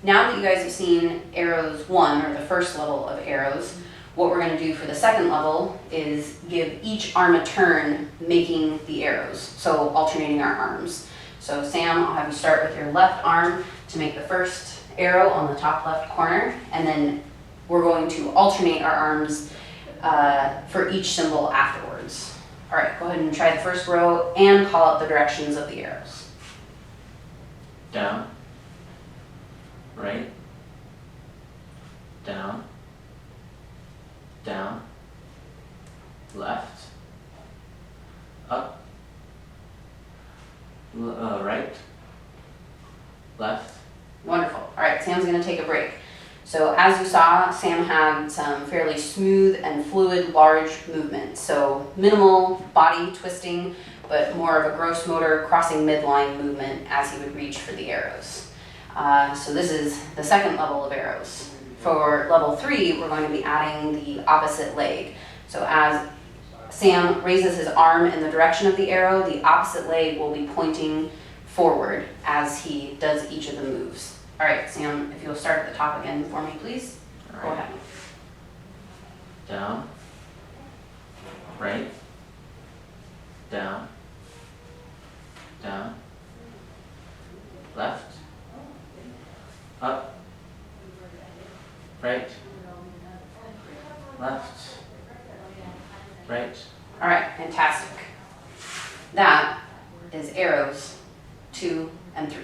Now that you guys have seen arrows 1, or the first level of arrows, what we're going to do for the second level is give each arm a turn making the arrows, so alternating our arms. So Sam, I'll have you start with your left arm to make the first arrow on the top left corner, and then we're going to alternate our arms for each symbol afterwards. All right, go ahead and try the first row and call out the directions of the arrows. Down, right, down, down, left, up, right, left. Wonderful. All right, Sam's going to take a break. So as you saw, Sam had some fairly smooth and fluid large movement. So minimal body twisting, but more of a gross motor crossing midline movement as he would reach for the arrows. So this is the second level of arrows. For level 3, we're going to be adding the opposite leg. So as Sam raises his arm in the direction of the arrow, the opposite leg will be pointing forward as he does each of the moves. All right, Sam, if you'll start at the top again for me, please. All Go right. ahead. Down, right, down, down, left, up, right, left, right. All right, fantastic. That is arrows 2 and 3.